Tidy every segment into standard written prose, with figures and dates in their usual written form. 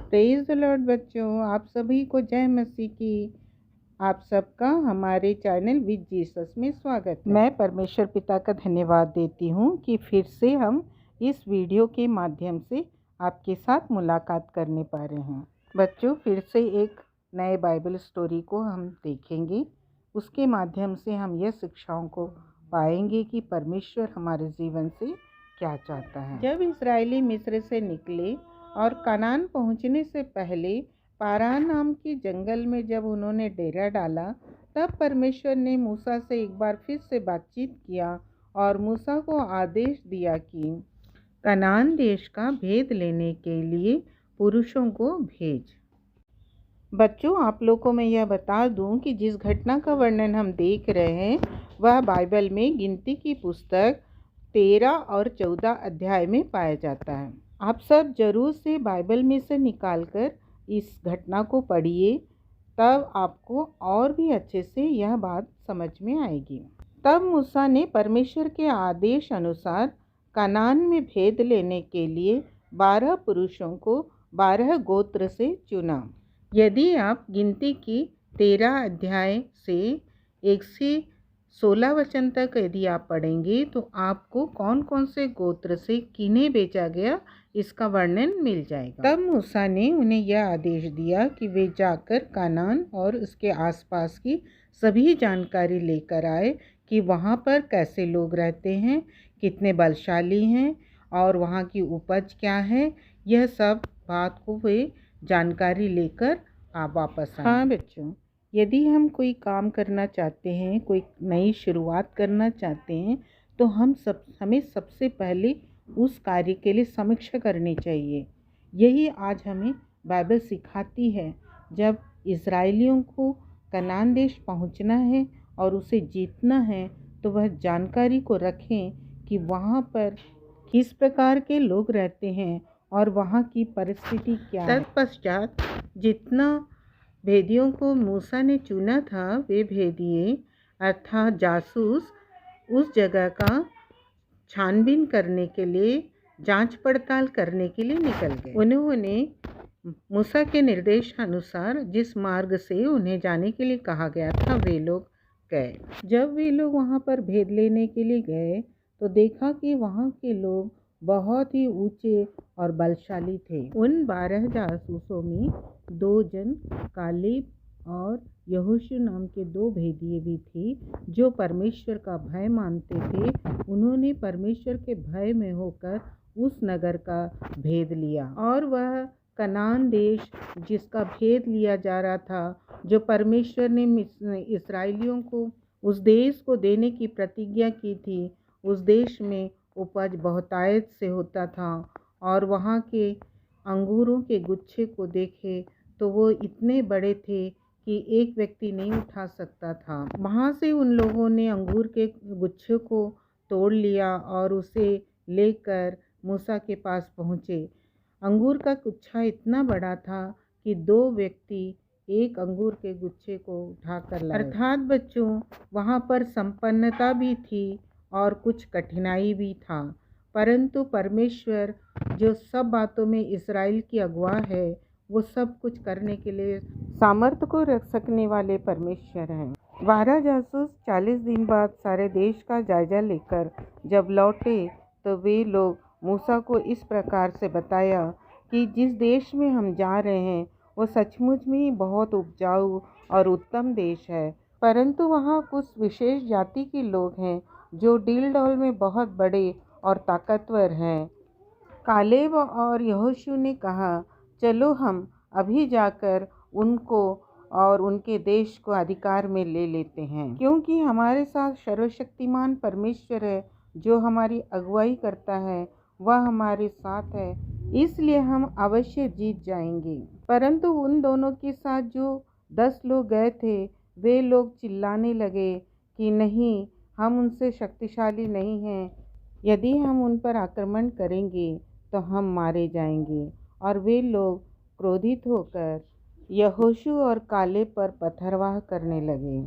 Praise the Lord बच्चों, आप सभी को जय मसीह की। आप सबका हमारे चैनल विद जीसस में स्वागत है। मैं परमेश्वर पिता का धन्यवाद देती हूँ कि फिर से हम इस वीडियो के माध्यम से आपके साथ मुलाकात करने पा रहे हैं। बच्चों, फिर से एक नए बाइबल स्टोरी को हम देखेंगे। उसके माध्यम से हम यह शिक्षाओं को पाएंगे कि परमेश्वर हमारे जीवन से क्या चाहता है। जब इस्राएली मिस्र से निकले और कनान पहुंचने से पहले पारान नाम के जंगल में जब उन्होंने डेरा डाला, तब परमेश्वर ने मूसा से एक बार फिर से बातचीत किया और मूसा को आदेश दिया कि कनान देश का भेद लेने के लिए पुरुषों को भेज। बच्चों, आप लोगों को मैं यह बता दूं कि जिस घटना का वर्णन हम देख रहे हैं वह बाइबल में गिनती की पुस्तक 13 और 14 अध्याय में पाया जाता है। आप सब जरूर से बाइबल में से निकालकर इस घटना को पढ़िए, तब आपको और भी अच्छे से यह बात समझ में आएगी। तब मूसा ने परमेश्वर के आदेश अनुसार कनान में भेद लेने के लिए 12 पुरुषों को 12 गोत्र से चुना। यदि आप गिनती की 13 अध्याय से 1 से 16 वचन तक यदि आप पढ़ेंगे तो आपको कौन कौन से गोत्र से किन्हें भेजा गया इसका वर्णन मिल जाएगा। तब मूसा ने उन्हें यह आदेश दिया कि वे जाकर कनान और उसके आसपास की सभी जानकारी लेकर आए कि वहाँ पर कैसे लोग रहते हैं, कितने बलशाली हैं और वहाँ की उपज क्या है। यह सब बात को वे जानकारी लेकर आप वापस आए। हाँ बच्चों, यदि हम कोई काम करना चाहते हैं, कोई नई शुरुआत करना चाहते हैं, तो हमें सबसे पहले उस कार्य के लिए समीक्षा करनी चाहिए। यही आज हमें बाइबल सिखाती है। जब इज़राइलियों को कनान देश पहुंचना है और उसे जीतना है, तो वह जानकारी को रखें कि वहाँ पर किस प्रकार के लोग रहते हैं और वहाँ की परिस्थिति क्या है। तत्पश्चात जितना भेदियों को मूसा ने चुना था, वे भेदिए अर्थात जासूस उस जगह का छानबीन करने के लिए, जांच पड़ताल करने के लिए निकल गए। उन्होंने मूसा के निर्देशानुसार जिस मार्ग से उन्हें जाने के लिए कहा गया था वे लोग गए। जब वे लोग वहां पर भेद लेने के लिए गए तो देखा कि वहां के लोग बहुत ही ऊंचे और बलशाली थे। उन 12 जासूसों में 2 जन कालेब और यहोशू नाम के 2 भेदिए भी थे जो परमेश्वर का भय मानते थे। उन्होंने परमेश्वर के भय में होकर उस नगर का भेद लिया और वह कनान देश जिसका भेद लिया जा रहा था, जो परमेश्वर ने इस्राएलियों को उस देश को देने की प्रतिज्ञा की थी, उस देश में उपज बहुतायत से होता था और वहाँ के अंगूरों के गुच्छे को देखे तो वो इतने बड़े थे कि एक व्यक्ति नहीं उठा सकता था। वहाँ से उन लोगों ने अंगूर के गुच्छे को तोड़ लिया और उसे लेकर मूसा के पास पहुँचे। अंगूर का गुच्छा इतना बड़ा था कि 2 व्यक्ति एक अंगूर के गुच्छे को उठाकर लाए। अर्थात बच्चों, वहाँ पर संपन्नता भी थी और कुछ कठिनाई भी था, परंतु परमेश्वर जो सब बातों में इस्राएल की अगुआ है, वो सब कुछ करने के लिए सामर्थ्य को रख सकने वाले परमेश्वर हैं। 12 जासूस 40 दिन बाद सारे देश का जायजा लेकर जब लौटे तो वे लोग मूसा को इस प्रकार से बताया कि जिस देश में हम जा रहे हैं वो सचमुच में ही बहुत उपजाऊ और उत्तम देश है, परंतु वहाँ कुछ विशेष जाति के लोग हैं जो डील डौल में बहुत बड़े और ताकतवर हैं। कालेब और यहोशू ने कहा, चलो हम अभी जाकर उनको और उनके देश को अधिकार में ले लेते हैं, क्योंकि हमारे साथ सर्वशक्तिमान परमेश्वर है जो हमारी अगुवाई करता है, वह हमारे साथ है, इसलिए हम अवश्य जीत जाएंगे। परंतु उन दोनों के साथ जो 10 लोग गए थे, वे लोग चिल्लाने लगे कि नहीं, हम उनसे शक्तिशाली नहीं हैं, यदि हम उन पर आक्रमण करेंगे तो हम मारे जाएंगे। और वे लोग क्रोधित होकर यहोशू और कालेब पर पत्थरवाह करने लगे।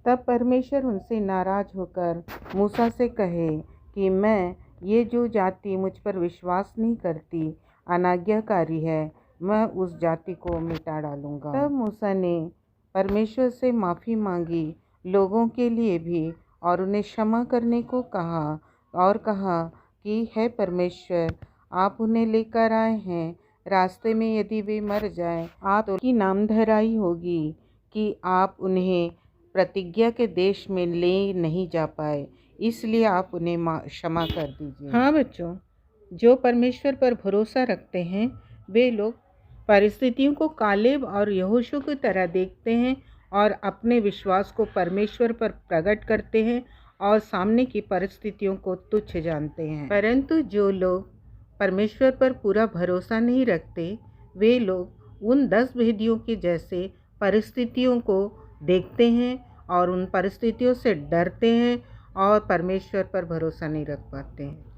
तब परमेश्वर उनसे नाराज होकर मूसा से कहे कि मैं ये जो जाति मुझ पर विश्वास नहीं करती, अनाज्ञाकारी है, मैं उस जाति को मिटा डालूंगा। तब मूसा ने परमेश्वर से माफ़ी मांगी लोगों के लिए भी और उन्हें क्षमा करने को कहा और कहा कि हे परमेश्वर, आप उन्हें लेकर आए हैं, रास्ते में यदि वे मर जाएं, आप तो की नामधराई होगी कि आप उन्हें प्रतिज्ञा के देश में ले नहीं जा पाए, इसलिए आप उन्हें क्षमा कर दीजिए। हाँ बच्चों, जो परमेश्वर पर भरोसा रखते हैं वे लोग परिस्थितियों को कालेब और यहोशू की तरह देखते हैं और अपने विश्वास को परमेश्वर पर प्रकट करते हैं और सामने की परिस्थितियों को तुच्छ जानते हैं। परंतु जो लोग परमेश्वर पर पूरा भरोसा नहीं रखते वे लोग उन 10 भेदियों के जैसे परिस्थितियों को देखते हैं और उन परिस्थितियों से डरते हैं और परमेश्वर पर भरोसा नहीं रख पाते हैं।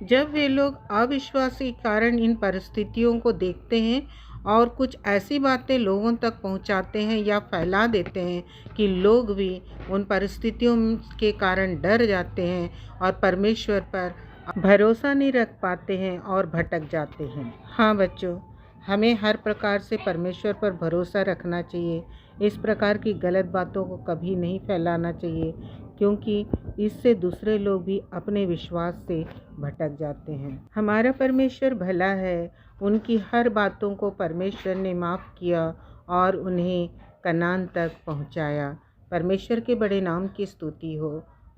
जब वे लोग अविश्वास के कारण इन परिस्थितियों को देखते हैं और कुछ ऐसी बातें लोगों तक पहुंचाते हैं या फैला देते हैं कि लोग भी उन परिस्थितियों के कारण डर जाते हैं और परमेश्वर पर भरोसा नहीं रख पाते हैं और भटक जाते हैं। हाँ बच्चों, हमें हर प्रकार से परमेश्वर पर भरोसा रखना चाहिए। इस प्रकार की गलत बातों को कभी नहीं फैलाना चाहिए, क्योंकि इससे दूसरे लोग भी अपने विश्वास से भटक जाते हैं। हमारा परमेश्वर भला है, उनकी हर बातों को परमेश्वर ने माफ़ किया और उन्हें कनान तक पहुंचाया। परमेश्वर के बड़े नाम की स्तुति हो।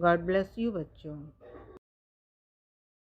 गॉड ब्लेस यू बच्चों।